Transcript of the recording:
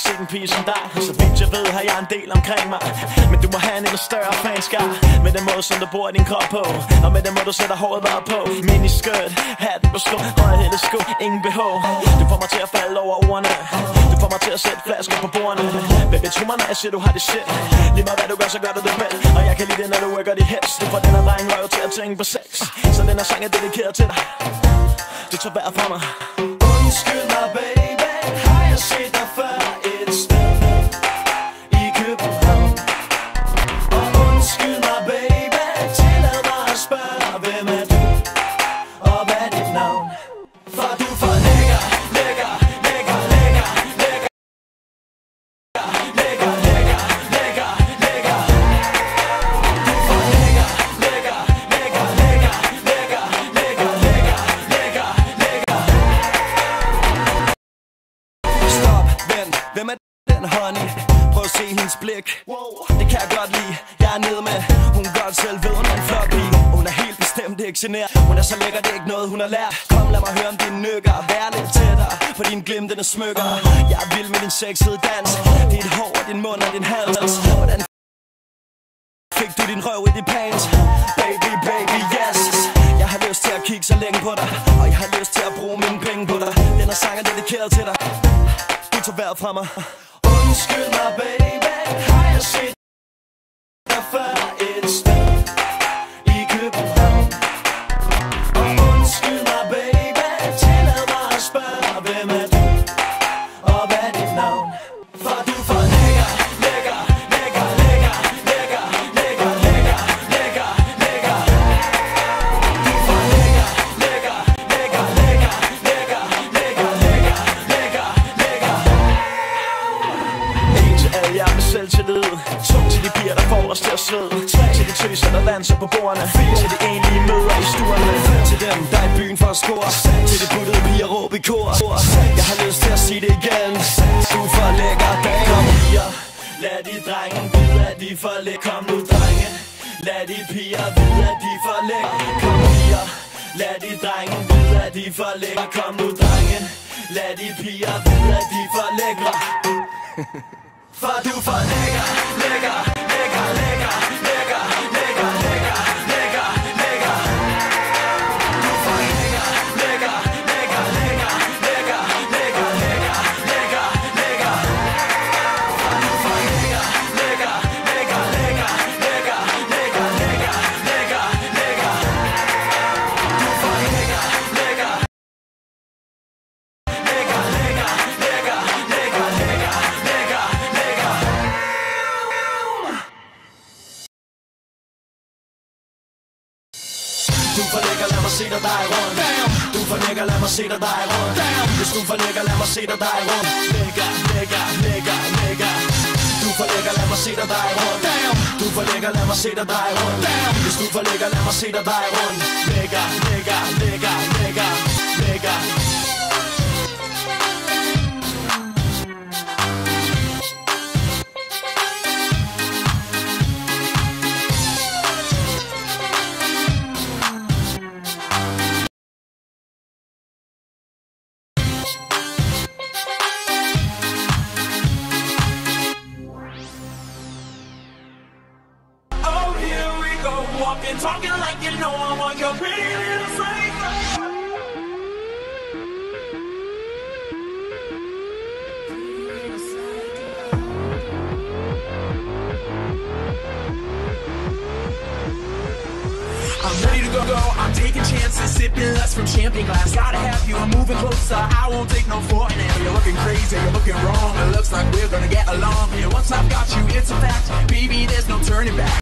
set en pige som dig. Så vidt jeg ved har jeg en del omkring mig. Men du må have en endnu større fanskar. Med den måde som du bruger din krop på. Og med den måde du sætter håret bare på. Miniskirt, hatten på sko, højhældet sko, ingen BH. Du får mig til at falde over ordene. Du får mig til at sætte flasker på bordene. Baby, tro mig når jeg siger du har det shit. Lige meget hvad du gør, så gør du det vel. Og jeg kan lide det når du worker dit hits. Du får den her dreng røv til at tænke på sex. Så den her sang er dedikeret til dig. Du tager vejret fra mig. Undskyld mig baby, har jeg set dig før et sted i København? Og undskyld mig baby, tillad mig at spørge, hvem er du? Og hvad er dit navn? For du er for lækker, lækker, lækker, lækker, lækker, lækker, lækker, lækker, lækker. Du er for lækker, lækker, lækker, lækker, lækker, lækker, lækker, lækker, lækker. Stop, vent, hvem er den honey? Prøv at se hendes blik. Det kan jeg godt lide, jeg er nede med. Hun godt selv ved, hun er en flot pige. Hun er helt bestemt ikke genert. Hun er så lækker, det er ikke noget hun har lært. Kom lad mig høre om dine nykker. Vær lidt tættere, for din glimtende smykker. Jeg er vild med din sexede dans. Dit hår og din mund og din hals. Hvordan fik du din røv i dit pants? Baby, baby, yes. Jeg har lyst til at kigge så længe på dig. Og jeg har lyst til at bruge mine penge på dig. Den her sang er dedikeret til dig. Du tager vejret fra mig. Undskyld mig baby, har jeg set dig før et sted i København? Og undskyld mig baby, tillad mig at spørge, hvem er du? Og hvad er dit navn? For du er for lækker, lækker, lækker, lækker, lækker, lækker, lækker, lækker, lækker. Du er for lækker, lækker, lækker, lækker, lækker, lækker, lækker, lækker, lækker. En til alle jer med selvtillid. To til de piger der får os til at svede. Tre til de tøser der danser på bordene. Fire til de enlige møder i stuerne. Fem til dem der er i byen for at score. Til de puttede piger råb i kor. Jeg har lyst til at sige det igen. Du er for lækker dame. Kom piger, lad de drenge vide at de er for lækker. Kom nu drenge, lad de piger vide at de er for lækker. Kom piger, lad de drenge vide at de er for lækker. Kom nu drenge, lad de piger vide at de er for lækre. For du er for lækker, lækker, lækker, lækker, lækker, lækker, lækker, lækker, lækker. Du er for lækker, lækker, lækker, lækker, lækker, lækker, lækker, lækker, lækker. For du er for lækker, lækker, lækker, lækker, lækker, lækker, lækker, lækker, lækker. Du er for lækker, lækker, lækker, lækker, lækker, lækker, lækker, lækker. Du for lækker, lad mig se dig dreje rundt. Du for lækker, lad mig se dig dreje rundt. Hvis du for lækker, lad mig se dig dreje rundt. Lækker, lækker, lækker, lækker. Du for lækker, lad mig se dig dreje rundt. Du for lækker, lad mig se dig dreje rundt. Hvis du for lækker, lad mig se dig dreje rundt. Lækker, lækker, lækker, lækker, lækker. Walking, talking like you know I want your pretty little flavor. I'm ready to go, I'm taking chances, sipping less from champagne glass. Gotta have you, I'm moving closer, I won't take no for an answer. You're looking crazy, you're looking wrong, it looks like we're gonna get along. Yeah, once I've got you, it's a fact, baby, there's no turning back.